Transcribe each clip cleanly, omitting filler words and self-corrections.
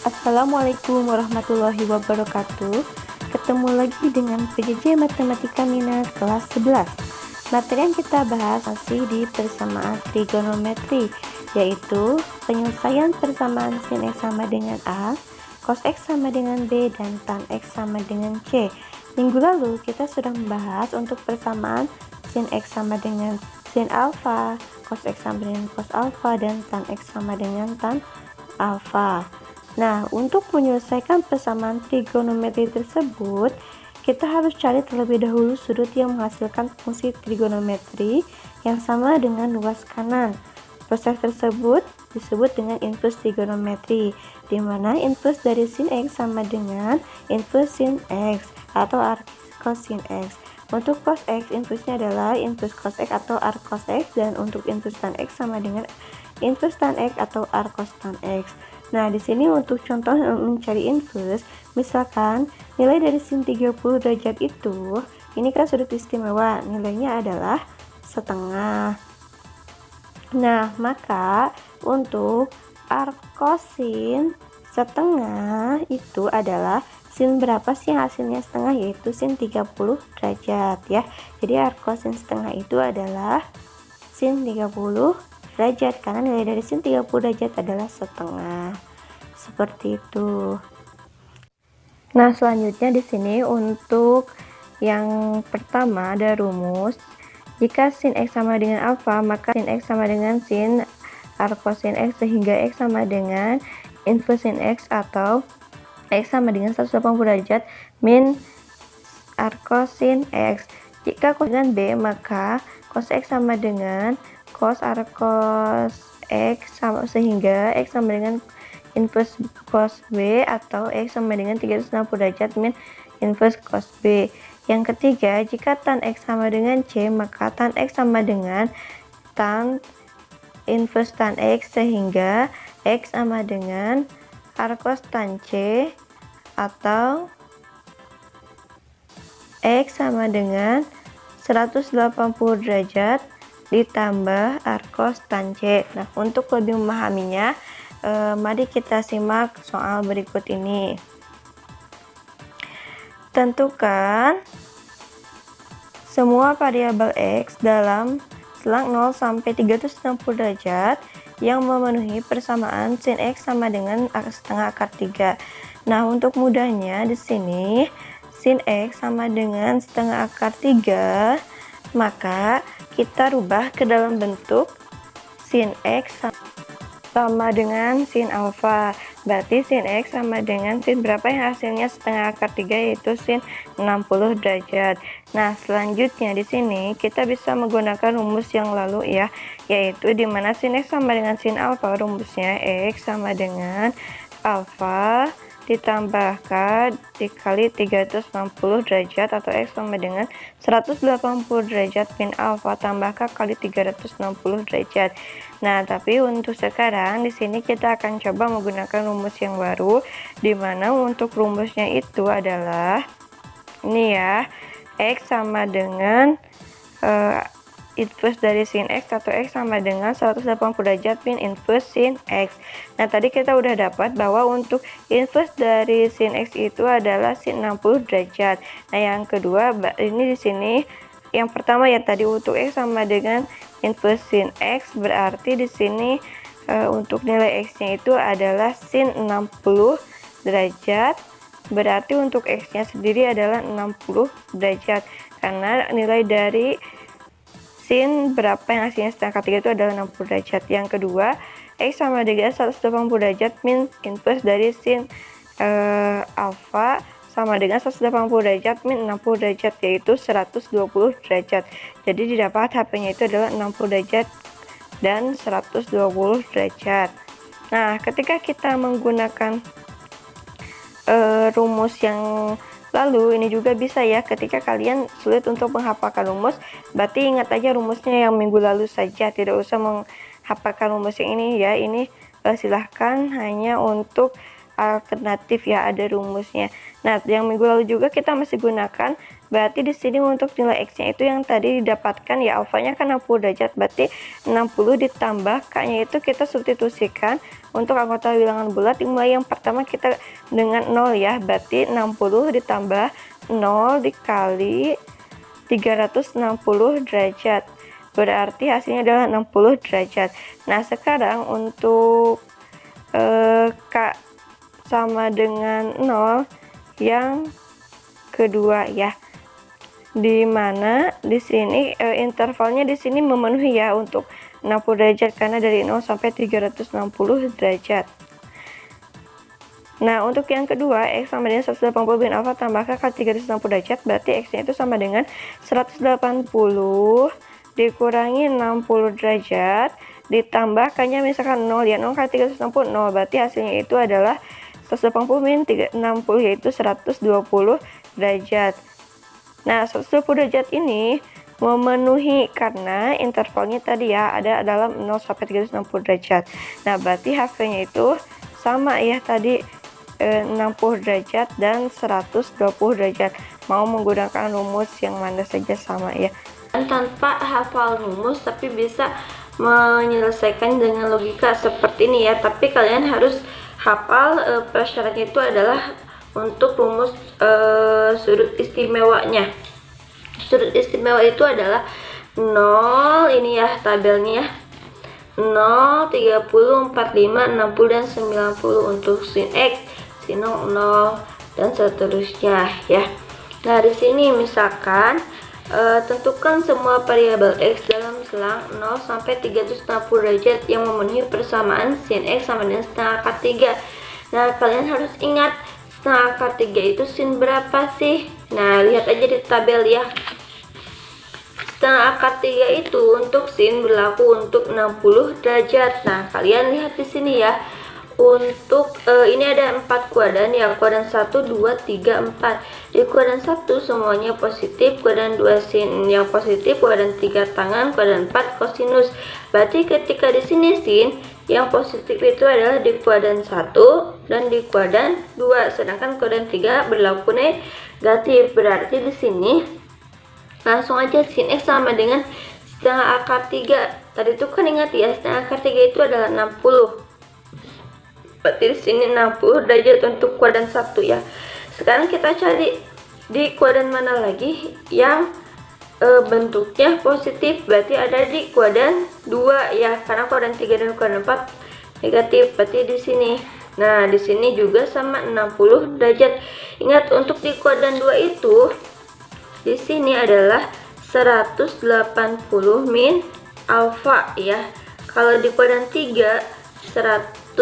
Assalamualaikum warahmatullahi wabarakatuh. Ketemu lagi dengan PJJ Matematika Minat kelas 11. Materi yang kita bahas masih di persamaan trigonometri, yaitu penyelesaian persamaan sin X sama dengan A, cos X sama dengan B, dan tan X sama dengan C. Minggu lalu kita sudah membahas untuk persamaan sin X sama dengan sin alfa, cos X sama dengan cos alfa, dan tan X sama dengan tan alfa. Nah, untuk menyelesaikan persamaan trigonometri tersebut, kita harus cari terlebih dahulu sudut yang menghasilkan fungsi trigonometri yang sama dengan luas kanan. Proses tersebut disebut dengan inverse trigonometri, di mana inverse dari sin X sama dengan inverse sin X atau arc cos sin X. Untuk cos X, inverse-nya adalah inverse cos X atau arc cos X, dan untuk inverse tan X sama dengan inverse tan X atau arc cos tan X. Nah, di sini untuk contoh mencari inverse, misalkan nilai dari sin 30 derajat itu, ini kan sudut istimewa, nilainya adalah setengah. Nah, maka untuk arc cosin setengah itu adalah sin berapa sih hasilnya setengah, yaitu sin 30 derajat ya. Jadi arc cosin setengah itu adalah sin 30 derajat, karena nilai dari sin 30 derajat adalah setengah. Seperti itu. Nah, selanjutnya di sini untuk yang pertama ada rumus. Jika sin X sama dengan alfa, maka sin X sama dengan sin arc cosin X, sehingga X sama dengan inverse sin X, atau X sama dengan 180 derajat min arc cosin X. Jika cos dengan B, maka cos X sama dengan cos arc cos X, sehingga X sama dengan inverse cos B, atau X sama dengan 360 derajat min inverse cos B. Yang ketiga, jika tan X sama dengan C, maka tan X sama dengan tan inverse tan X, sehingga X sama dengan arc cos tan C, atau X sama dengan 180 derajat ditambah arc cos tan C. Nah, untuk lebih memahaminya, mari kita simak soal berikut ini. Tentukan semua variabel X dalam selang 0 sampai 360 derajat yang memenuhi persamaan sin X sama dengan setengah akar 3. Nah, untuk mudahnya di sini sin X sama dengan setengah akar 3, maka kita rubah ke dalam bentuk sin X sama dengan sin alfa. Berarti sin X sama dengan sin berapa yang hasilnya setengah akar 3, yaitu sin 60 derajat. Nah, selanjutnya di sini kita bisa menggunakan rumus yang lalu ya, yaitu dimana sin X sama dengan sin alfa, rumusnya X sama dengan alfa ditambahkan dikali 360 derajat, atau X sama dengan 180 derajat min alfa tambahkan kali 360 derajat. Nah, tapi untuk sekarang di sini kita akan coba menggunakan rumus yang baru, di mana untuk rumusnya itu adalah ini ya, X sama dengan inverse dari sin X, atau X sama dengan 180 derajat min inverse sin X. Nah, tadi kita udah dapat bahwa untuk inverse dari sin X itu adalah sin 60 derajat. Nah, yang kedua ini di sini yang pertama ya, tadi untuk X sama dengan inverse sin X, berarti di sini untuk nilai X-nya itu adalah sin 60 derajat. Berarti untuk X-nya sendiri adalah 60 derajat, karena nilai dari sin berapa yang hasilnya setengah akar 3 itu adalah 60 derajat. Yang kedua, X sama dengan 180 derajat min inverse dari sin alfa sama dengan 180 derajat min 60 derajat, yaitu 120 derajat. Jadi didapat HP-nya itu adalah 60 derajat dan 120 derajat. Nah, ketika kita menggunakan rumus yang lalu, ini juga bisa ya, ketika kalian sulit untuk menghafalkan rumus, berarti ingat aja rumusnya yang minggu lalu saja, tidak usah menghafalkan rumus yang ini ya. Ini silahkan hanya untuk alternatif ya, ada rumusnya. Nah, yang minggu lalu juga kita masih gunakan, berarti di sini untuk nilai X-nya itu yang tadi didapatkan ya, alfanya kan 60 derajat, berarti 60 ditambah K-nya itu kita substitusikan untuk anggota bilangan bulat. Dimulai yang pertama kita dengan 0 ya, berarti 60 ditambah 0 dikali 360 derajat. Berarti hasilnya adalah 60 derajat. Nah, sekarang untuk K sama dengan 0 yang kedua ya, dimana di sini intervalnya di sini memenuhi ya untuk 60 derajat karena dari 0 sampai 360 derajat. Nah, untuk yang kedua, X sama dengan 180 min alfa tambah K kali 360 derajat, berarti X-nya itu sama dengan 180 dikurangi 60 derajat, ditambah K-nya misalkan 0 ya, 0 kali 360, 0, berarti hasilnya itu adalah 180 min 60 yaitu 120 derajat. Nah, 120 derajat ini memenuhi karena intervalnya tadi ya ada dalam 0 sampai 360 derajat. Nah, berarti HV-nya itu sama ya tadi 60 derajat dan 120 derajat. Mau menggunakan rumus yang mana saja sama ya. Dan tanpa hafal rumus tapi bisa menyelesaikan dengan logika seperti ini ya. Tapi kalian harus hafal prasyaratnya itu adalah untuk rumus sudut istimewanya. Sudut istimewa itu adalah 0, ini ya tabelnya, 0, 30, 45, 60, dan 90 untuk sin X, sin 0, dan seterusnya ya. Nah, di sini misalkan tentukan semua variabel X dalam selang 0 sampai 360 derajat yang memenuhi persamaan sin X sama dengan setengah akar 3. Nah, kalian harus ingat setengah akar 3 itu sin berapa sih? Nah, lihat aja di tabel ya. Setengah akar 3 itu untuk sin berlaku untuk 60 derajat. Nah, kalian lihat di sini ya. Untuk ini ada 4 kuadran ya, kuadran 1, 2, 3, 4. Di kuadran 1 semuanya positif, kuadran 2 sin yang positif, kuadran 3 tangan, kuadran 4 kosinus. Berarti ketika di sini sin yang positif itu adalah di kuadran 1 dan di kuadran 2, sedangkan kuadran 3 berlaku negatif. Berarti di sini langsung aja sin X sama dengan setengah akar 3. Tadi itu kan ingat ya, setengah akar 3 itu adalah 60. Berarti di sini 60 derajat untuk kuadran 1 ya. Sekarang kita cari di kuadran mana lagi yang bentuknya positif. Berarti ada di kuadran 2 ya, karena kuadran 3 dan kuadran 4 negatif. Berarti di sini. Nah, di sini juga sama 60 derajat. Ingat untuk di kuadran 2 itu di sini adalah 180 min alfa ya. Kalau di kuadran 3 180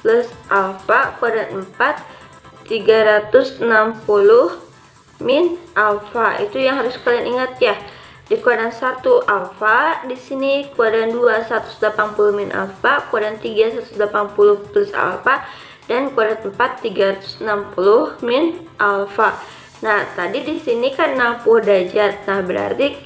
plus alfa, kuadran 4 360 min alfa. Itu yang harus kalian ingat ya. Di kuadran 1 alfa, di sini kuadran 2 180 min alfa, kuadran 3 180 plus alfa, dan kuadran 4 360 min alfa. Nah, tadi di sini kan 60 derajat. Nah, berarti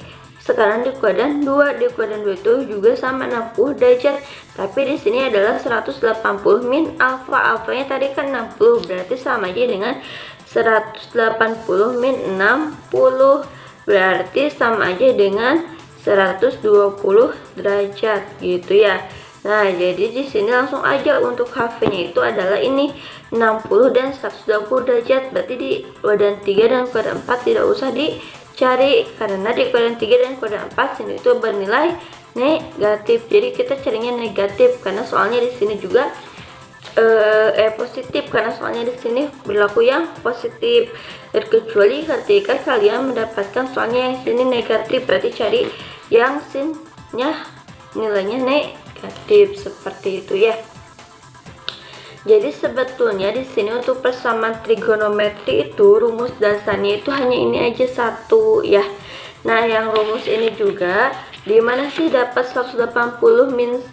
sekarang di kuadran 2, di kuadran 2 itu juga sama 60 derajat. Tapi di sini adalah 180 min alfa. Alfanya tadi kan 60, berarti sama aja dengan 180 min 60. Berarti sama aja dengan 120 derajat gitu ya. Nah, jadi di sini langsung aja untuk HV-nya itu adalah ini 60 dan 120 derajat. Berarti di kuadran 3 dan kuadran 4 tidak usah dicari karena di kuadran 3 dan kuadran 4 sini itu bernilai negatif. Jadi kita carinya negatif karena soalnya di sini juga positif karena soalnya di sini berlaku yang positif. Terkecuali ketika kalian mendapatkan soalnya yang sini negatif, berarti cari yang sinnya nilainya negatif seperti itu ya. Jadi sebetulnya di sini untuk persamaan trigonometri itu rumus dasarnya itu hanya ini aja satu ya. Nah, yang rumus ini juga dimana sih dapat 180 min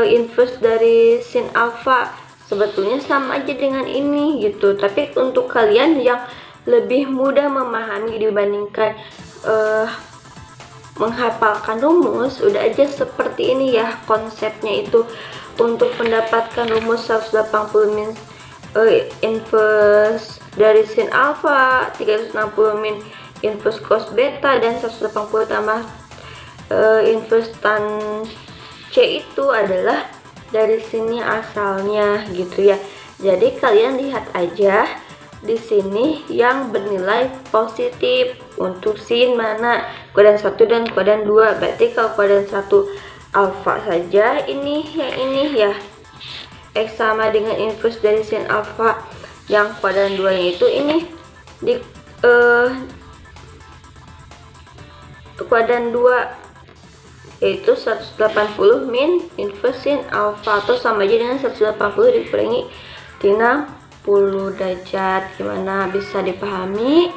inverse dari sin alfa? Sebetulnya sama aja dengan ini gitu. Tapi untuk kalian yang lebih mudah memahami dibandingkan menghafalkan rumus, udah aja seperti ini ya konsepnya itu. untuk mendapatkan rumus 180 min inverse dari sin alfa, 360 min inverse cos beta, dan 180 tambah inverse tan C itu adalah dari sini asalnya gitu ya. Jadi kalian lihat aja di sini yang bernilai positif untuk sin mana, kuadran 1 dan kuadran 2. Berarti kalau kuadran 1 alfa saja, ini ya X sama dengan inverse dari sin alfa. Yang kuadran 2 itu ini di kuadran 2 yaitu 180 min inverse sin alfa, atau sama aja dengan 180 dikurangi 60 derajat. Gimana, bisa dipahami?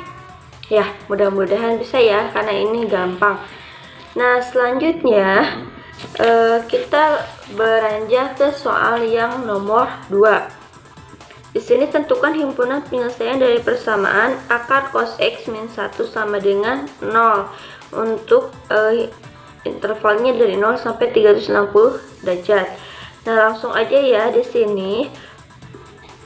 Ya, mudah-mudahan bisa ya, karena ini gampang. Nah, selanjutnya kita beranjak ke soal yang nomor 2. Di sini tentukan himpunan penyelesaian dari persamaan akar cos X min 1 sama dengan 0 untuk intervalnya dari 0 sampai 360 derajat. Nah, langsung aja ya, di sini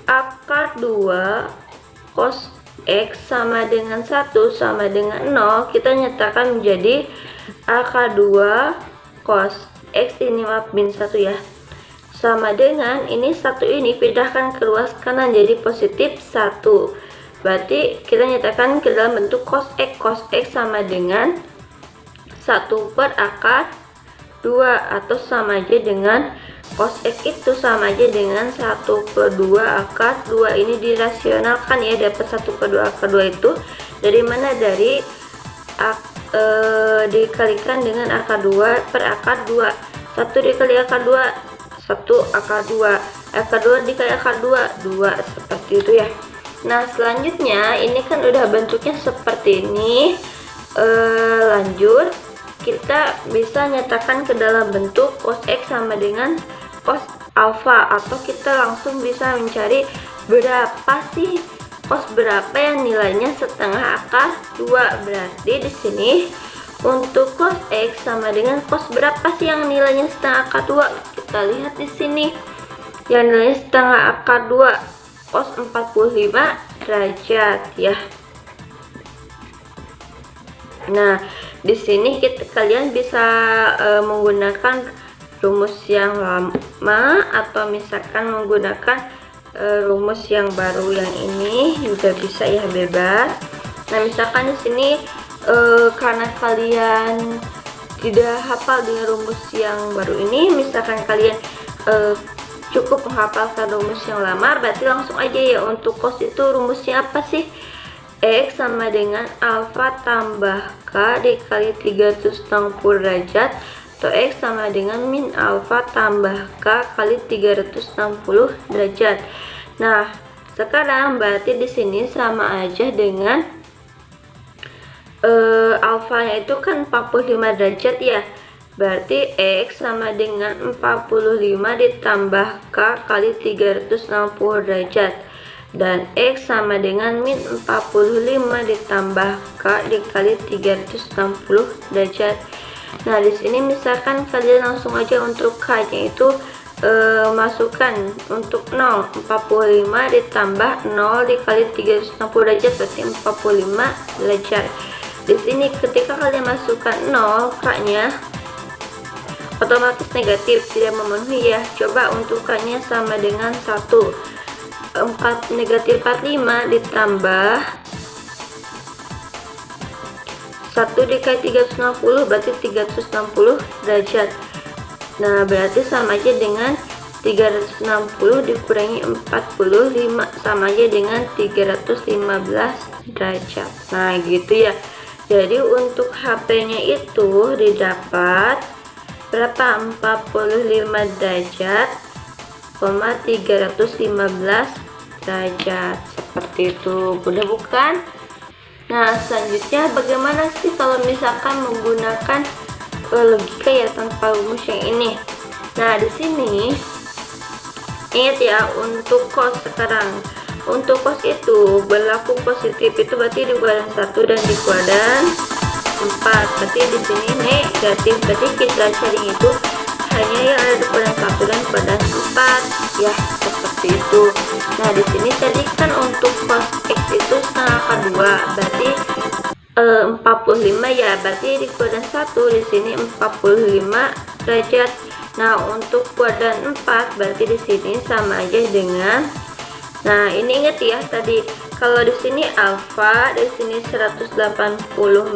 akar 2 cos X sama dengan 1 sama dengan 0 kita nyatakan menjadi akar 2 cos X ini min 1 ya, sama dengan ini 1 ini pindahkan ke ruas kanan jadi positif 1. Berarti kita nyatakan ke dalam bentuk cos X sama dengan 1 per akar 2, atau sama aja dengan cos X itu sama aja dengan 1 per 2 akar 2. Ini dirasionalkan ya, dapat 1 per 2 akar 2 itu dari mana? Dari dikalikan dengan akar 2 per akar 2. 1 dikali akar 2, 1 akar 2, akar 2 dikali akar 2, 2, seperti itu ya. Nah, selanjutnya ini kan udah bentuknya seperti ini. Lanjut, kita bisa nyatakan ke dalam bentuk cos X sama dengan cos alfa, atau kita langsung bisa mencari berapa sih cos berapa yang nilainya setengah akar 2. Berarti di sini untuk cos X sama dengan cos berapa sih yang nilainya setengah akar 2? Kita lihat di sini yang nilainya setengah akar 2, cos 45 derajat ya. Nah, di sini kalian bisa menggunakan rumus yang lama atau misalkan menggunakan rumus yang baru, yang ini juga bisa ya, bebas. Nah, misalkan di sini karena kalian tidak hafal dengan rumus yang baru ini, misalkan kalian cukup menghafalkan rumus yang lama, berarti langsung aja ya, untuk cos itu rumusnya apa sih? X sama dengan alfa tambah K dikali 360 derajat, atau X sama dengan min alfa tambah K kali 360 derajat. Nah, sekarang berarti di sini sama aja dengan alfanya itu kan 45 derajat ya. Berarti X sama dengan 45 ditambah K kali 360 derajat. Dan X sama dengan min 45 ditambah K dikali 360 derajat. Nah, di sini misalkan kalian langsung aja untuk K nya itu masukkan untuk 0, 45 ditambah 0 dikali 360 derajat berarti 45 derajat. Di sini ketika kalian masukkan 0, K nya otomatis negatif, tidak memenuhi ya. Coba untuk K nya sama dengan 1, negatif 45 ditambah 1 dikali 360 berarti 360 derajat. Nah, berarti sama aja dengan 360 dikurangi 45 sama aja dengan 315 derajat. Nah, gitu ya. Jadi untuk HP-nya itu didapat berapa? 45 derajat, 315 derajat, seperti itu. Udah bukan? Nah, selanjutnya bagaimana sih kalau misalkan menggunakan logika ya tanpa rumus yang ini? Nah, di sini ingat ya, untuk cos sekarang, untuk cos itu berlaku positif itu berarti di kuadran 1 dan di kuadran 4. Berarti di sini negatif, berarti kita cari itu H hanya yang ada di kuadran 1 dan kuadran 4 ya, seperti itu. Nah di sini tadi kan untuk cos X itu setengah akar 2, berarti 45 ya, berarti di kuadran 1 di sini 45 derajat. Nah untuk kuadran 4 berarti di sini sama aja dengan, nah ini ingat ya tadi kalau di sini alfa, di sini 180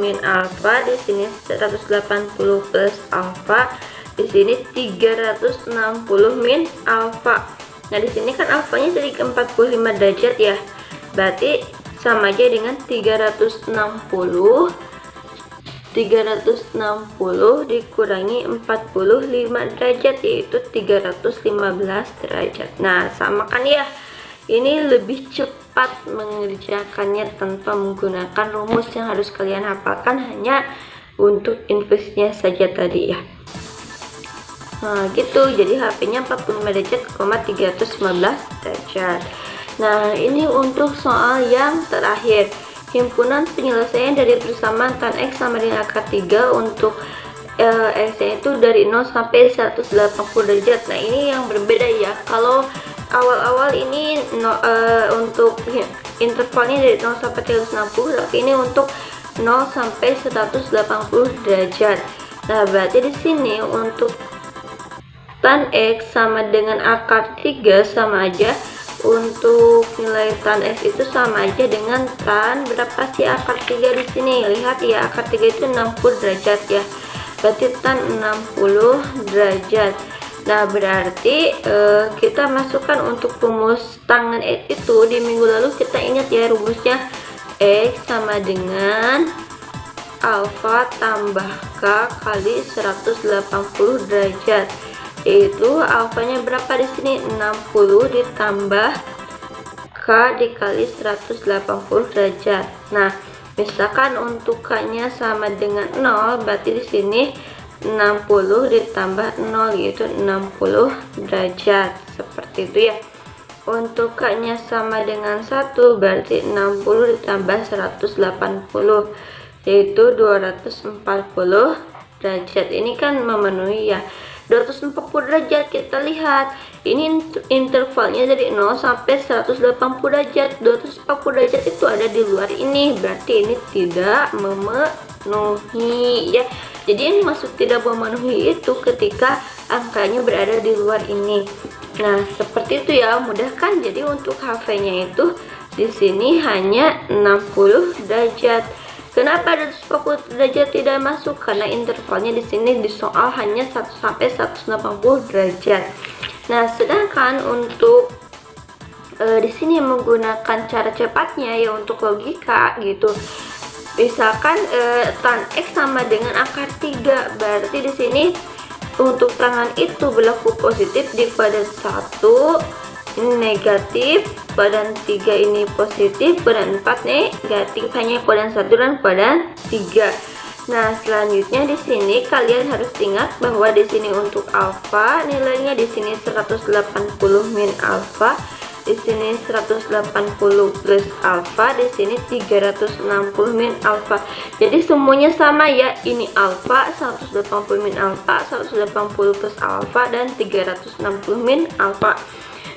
min alfa, di sini 180 plus alfa, di sini 360 min alfa. Nah di sini kan alfanya dari 45 derajat ya, berarti sama aja dengan 360 dikurangi 45 derajat, yaitu 315 derajat. Nah sama kan ya, ini lebih cepat mengerjakannya tanpa menggunakan rumus yang harus kalian hafalkan, hanya untuk inversinya saja tadi ya. Nah gitu, jadi HP-nya 45 derajat, 315 derajat. Nah ini untuk soal yang terakhir, himpunan penyelesaian dari persamaan tan X sama dengan akar 3 untuk X itu dari 0 sampai 180 derajat. Nah ini yang berbeda ya, kalau awal-awal ini untuk intervalnya dari 0 sampai 360, tapi ini untuk 0 sampai 180 derajat. Nah berarti di sini untuk tan X sama dengan akar 3 sama aja, untuk nilai tan X itu sama aja dengan tan berapa sih akar 3 di sini. Lihat ya, akar 3 itu 60 derajat ya, berarti tan 60 derajat. Nah berarti kita masukkan untuk rumus tangan X itu di minggu lalu, kita ingat ya rumusnya, X sama dengan alfa tambah K kali 180 derajat, yaitu alfanya berapa di sini, 60 ditambah K dikali 180 derajat. Nah misalkan untuk K-nya sama dengan 0, berarti di sini 60 ditambah 0 yaitu 60 derajat, seperti itu ya. Untuk K-nya sama dengan 1, berarti 60 ditambah 180 yaitu 240 derajat. Ini kan memenuhi ya, 240 derajat. Kita lihat ini intervalnya dari 0 sampai 180 derajat. 240 derajat itu ada di luar ini, berarti ini tidak memenuhi ya. Jadi ini maksud tidak memenuhi itu ketika angkanya berada di luar ini. Nah seperti itu ya, mudah kan. Jadi untuk HV-nya itu di sini hanya 60 derajat. Kenapa 240 derajat tidak masuk? Karena intervalnya di sini di soal hanya 1 sampai 180 derajat. Nah, sedangkan untuk di sini menggunakan cara cepatnya ya untuk logika gitu. Misalkan tan X sama dengan akar 3, berarti di sini untuk tangan itu berlaku positif di kuadran 1, ini negatif, kuadran 3 ini positif, kuadran 4 negatif, hanya kuadran 1 dan kuadran 3. Nah, selanjutnya di sini kalian harus ingat bahwa di sini untuk alfa nilainya di sini 180 min alfa, di sini 180 plus alfa, di sini 360 min alfa. Jadi semuanya sama ya, ini alfa 180 min alfa, 180 plus alfa, dan 360 min alfa.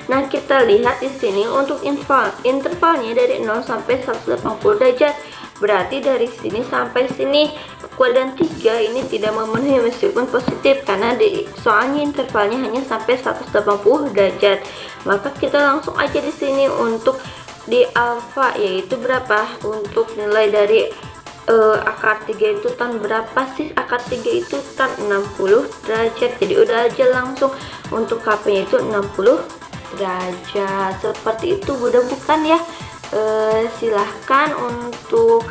Nah kita lihat di sini untuk intervalnya dari 0 sampai 180 derajat, berarti dari sini sampai sini kuadran 3 ini tidak memenuhi meskipun positif, karena soalnya intervalnya hanya sampai 180 derajat. Maka kita langsung aja di sini untuk di alfa, yaitu berapa untuk nilai dari akar 3 itu tan berapa sih? Akar 3 itu tan 60 derajat. Jadi udah aja langsung untuk KP nya itu 60 derajat. Seperti itu, mudah bukan ya? Silahkan untuk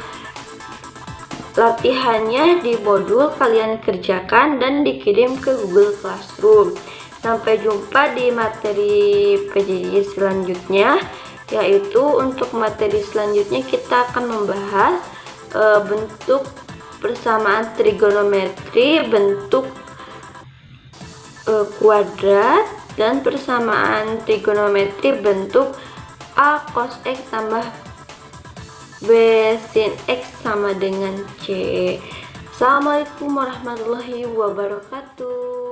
latihannya di modul kalian kerjakan dan dikirim ke Google Classroom. Sampai jumpa di materi PJJ selanjutnya, yaitu untuk materi selanjutnya kita akan membahas bentuk persamaan trigonometri, bentuk kuadrat, dan persamaan trigonometri bentuk A cos X tambah B sin X sama dengan C. Assalamualaikum warahmatullahi wabarakatuh.